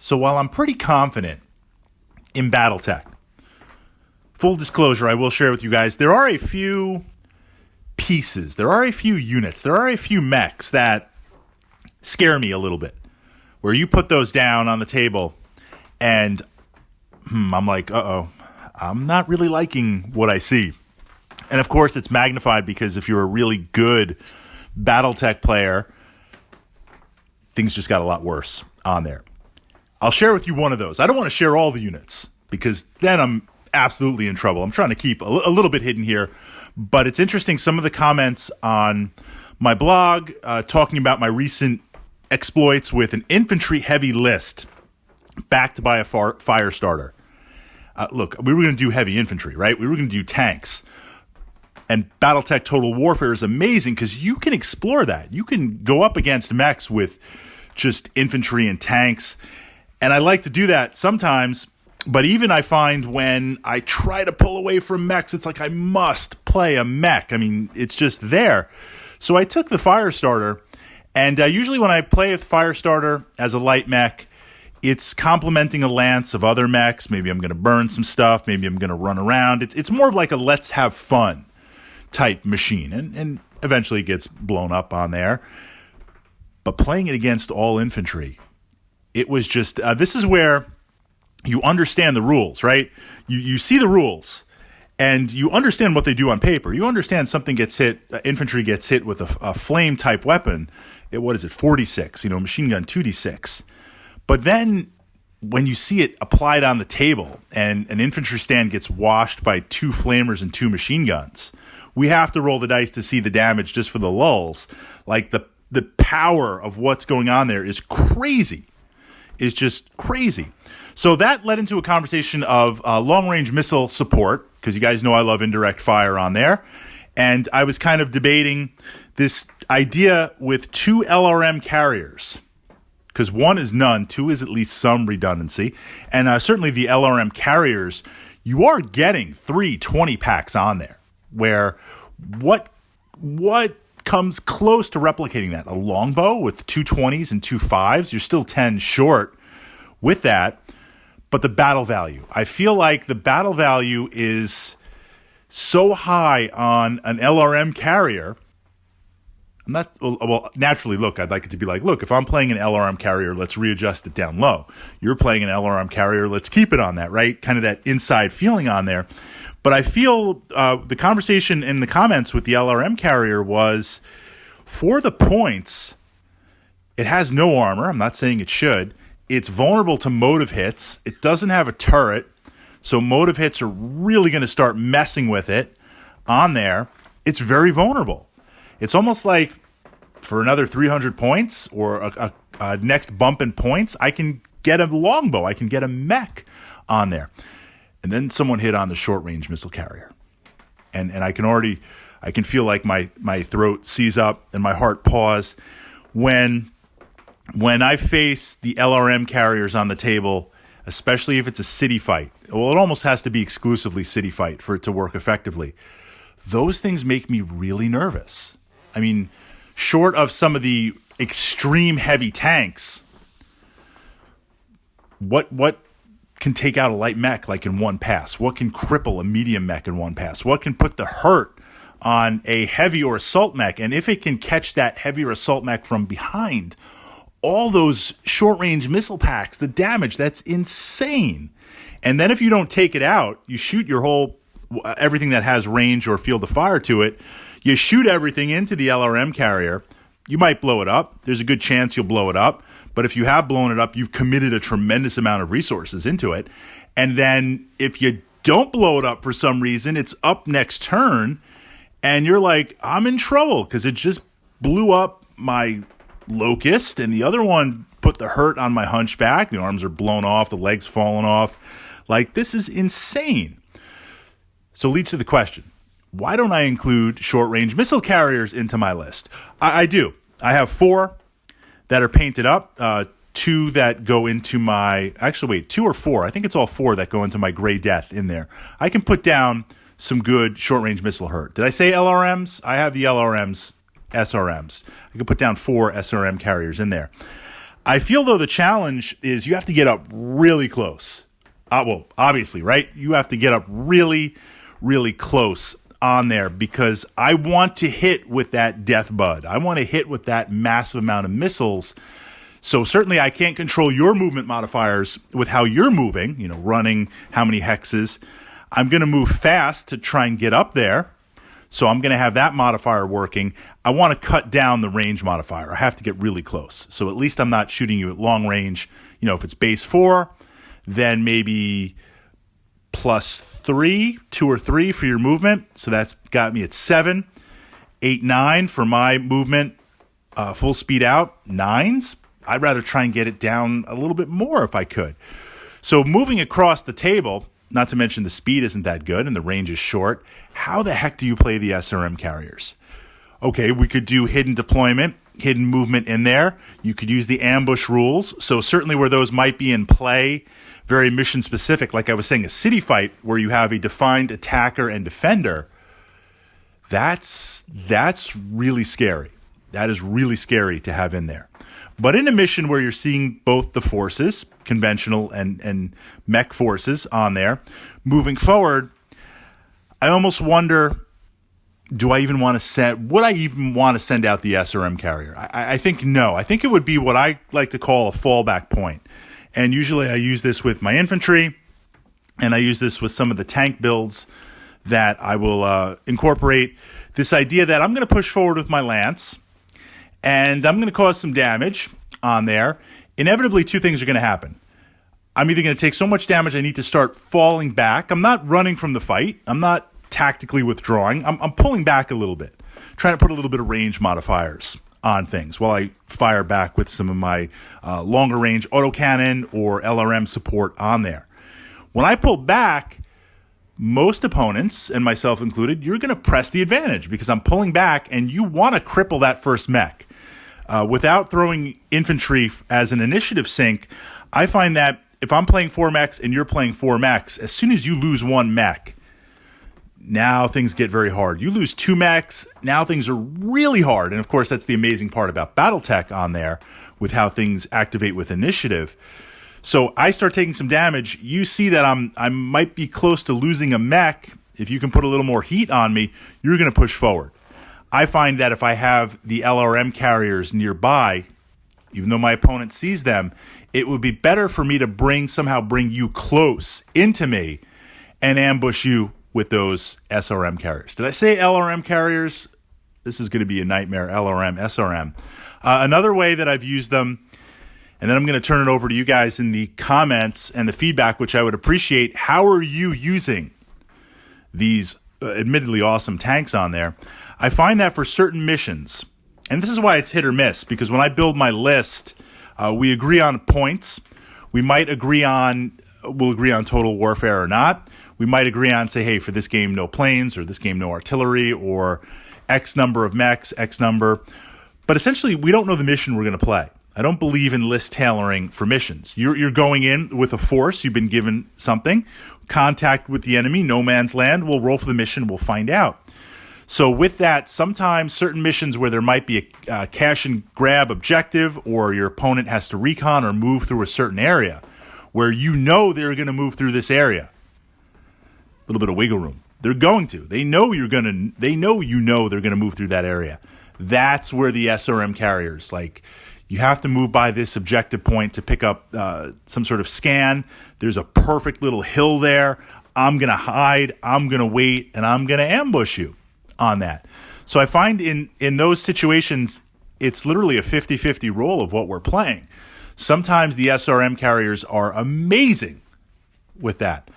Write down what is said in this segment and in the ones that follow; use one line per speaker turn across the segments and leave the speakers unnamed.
So while I'm pretty confident in Battletech, full disclosure, I will share with you guys, there are a few pieces, there are a few units, there are a few mechs that scare me a little bit. Where you put those down on the table and I'm like, uh-oh, I'm not really liking what I see. And of course, it's magnified because if you're a really good Battletech player, things just got a lot worse on there. I'll share with you one of those. I don't want to share all the units because then I'm absolutely in trouble. I'm trying to keep a little bit hidden here, but it's interesting. Some of the comments on my blog talking about my recent exploits with an infantry heavy list backed by a fire starter. Look, we were going to do heavy infantry, right? We were going to do tanks. And Battletech Total Warfare is amazing because you can explore that. You can go up against mechs with just infantry and tanks. And I like to do that sometimes. But even I find when I try to pull away from mechs, it's like I must play a mech. I mean, it's just there. So I took the fire starter. And usually when I play a fire starter as a light mech, it's complementing a lance of other mechs. Maybe I'm going to burn some stuff. Maybe I'm going to run around. It's more of like a let's have fun type machine. And eventually it gets blown up on there. But playing it against all infantry, it was just, this is where you understand the rules, right? You see the rules. And you understand what they do on paper. You understand something gets hit, infantry gets hit with a flame type weapon. What is it, 46, machine gun 2d6. But then when you see it applied on the table and an infantry stand gets washed by 2 flamers and 2 machine guns, we have to roll the dice to see the damage just for the lulls. Like the power of what's going on there is crazy. Is just crazy. So that led into a conversation of long-range missile support, because you guys know I love indirect fire on there. And I was kind of debating this idea with 2 LRM carriers, because 1 is none, 2 is at least some redundancy. And certainly the LRM carriers, you are getting 3 20 packs on there, where what comes close to replicating that? A longbow with 2 20s and 2 5s. You're still 10 short with that. But the battle value, I feel like the battle value is so high on an LRM carrier. Naturally, look, I'd like it to be like, look, if I'm playing an LRM carrier, let's readjust it down low. You're playing an LRM carrier, let's keep it on that, right? Kind of that inside feeling on there. But I feel the conversation in the comments with the LRM carrier was, for the points, it has no armor. I'm not saying it should. It's vulnerable to motive hits. It doesn't have a turret, so motive hits are really going to start messing with it on there. It's very vulnerable. It's almost like for another 300 points or a next bump in points, I can get a longbow. I can get a mech on there. And then someone hit on the short-range missile carrier. And I can feel like my throat seize up and my heart pause when I face the LRM carriers on the table, especially if it's a city fight. Well, it almost has to be exclusively city fight for it to work effectively. Those things make me really nervous. I mean, short of some of the extreme heavy tanks, what can take out a light mech like in one pass? What can cripple a medium mech in one pass? What can put the hurt on a heavy or assault mech? And if it can catch that heavy or assault mech from behind, all those short-range missile packs, the damage, that's insane. And then if you don't take it out, you shoot your whole, everything that has range or field of fire to it, you shoot everything into the LRM carrier, you might blow it up. There's a good chance you'll blow it up. But if you have blown it up, you've committed a tremendous amount of resources into it. And then if you don't blow it up for some reason, it's up next turn, and you're like, I'm in trouble because it just blew up my Locust, and the other one put the hurt on my Hunchback. The arms are blown off, the legs falling off. Like, this is insane. So leads to the question, why don't I include short-range missile carriers into my list? I do. I have 4 that are painted up, 2 that go into my, 2 or 4. I think it's all 4 that go into my Gray Death in there. I can put down some good short-range missile hurt. Did I say LRMs? I have the LRMs, SRMs. I can put down 4 SRM carriers in there. I feel, though, the challenge is you have to get up really close. Well, obviously, right? You have to get up really, really close on there because I want to hit with that death bud. I want to hit with that massive amount of missiles. So certainly I can't control your movement modifiers with how you're moving, running how many hexes. I'm going to move fast to try and get up there. So I'm going to have that modifier working. I want to cut down the range modifier. I have to get really close. So at least I'm not shooting you at long range. If it's base 4, then maybe +3, 2 or 3 for your movement. So that's got me at 7, 8, 9 for my movement, full speed out, 9s. I'd rather try and get it down a little bit more if I could. So moving across the table, not to mention the speed isn't that good and the range is short, how the heck do you play the SRM carriers? Okay, we could do hidden deployment, hidden movement in there. You could use the ambush rules. So certainly where those might be in play, very mission specific, like I was saying, a city fight where you have a defined attacker and defender, that's really scary. That is really scary to have in there. But in a mission where you're seeing both the forces, conventional and mech forces on there, moving forward, I almost wonder, would I even want to send out the SRM carrier? I think no. I think it would be what I like to call a fallback point. And usually I use this with my infantry, and I use this with some of the tank builds that I will incorporate this idea that I'm going to push forward with my lance, and I'm going to cause some damage on there. Inevitably, two things are going to happen. I'm either going to take so much damage I need to start falling back. I'm not running from the fight. I'm not tactically withdrawing. I'm pulling back a little bit, trying to put a little bit of range modifiers on things while I fire back with some of my longer range autocannon or LRM support on there. When I pull back, most opponents, and myself included, you're going to press the advantage because I'm pulling back and you want to cripple that first mech. Without throwing infantry as an initiative sync, I find that if I'm playing 4 mechs and you're playing 4 mechs, as soon as you lose 1 mech, now things get very hard. You lose 2 mechs, now things are really hard. And of course, that's the amazing part about Battletech on there with how things activate with initiative. So I start taking some damage. You see that I might be close to losing a mech. If you can put a little more heat on me, you're going to push forward. I find that if I have the LRM carriers nearby, even though my opponent sees them, it would be better for me to somehow bring you close into me and ambush you with those SRM carriers. Did I say LRM carriers? This is going to be a nightmare, LRM, SRM. Another way that I've used them, and then I'm going to turn it over to you guys in the comments and the feedback, which I would appreciate. How are you using these admittedly awesome tanks on there? I find that for certain missions, and this is why it's hit or miss, because when I build my list, we agree on points. We'll agree on total warfare or not. We might agree on, say, hey, for this game, no planes, or this game, no artillery, or X number of mechs, X number. But essentially, we don't know the mission we're going to play. I don't believe in list tailoring for missions. You're going in with a force. You've been given something. Contact with the enemy, no man's land. We'll roll for the mission. We'll find out. So with that, sometimes certain missions where there might be a cash and grab objective, or your opponent has to recon or move through a certain area where you know they're going to move through this area. A little bit of wiggle room. They're going to. They know they're going to move through that area. That's where the SRM carriers, you have to move by this objective point to pick up some sort of scan. There's a perfect little hill there. I'm going to hide, I'm going to wait, and I'm going to ambush you on that. So I find in those situations, it's literally a 50-50 roll of what we're playing. Sometimes the SRM carriers are amazing with that.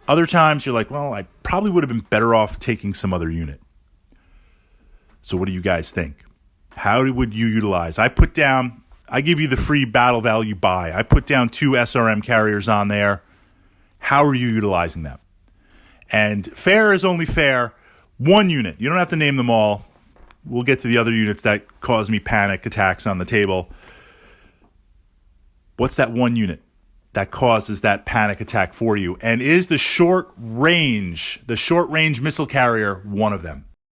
Other times you're like, well, I probably would have been better off taking some other unit. So what do you guys think? How would you utilize? I give you the free battle value buy. I put down 2 SRM carriers on there. How are you utilizing them? And fair is only fair. 1 unit. You don't have to name them all. We'll get to the other units that cause me panic attacks on the table. What's that 1 unit that causes that panic attack for you? And is the short range missile carrier one of them?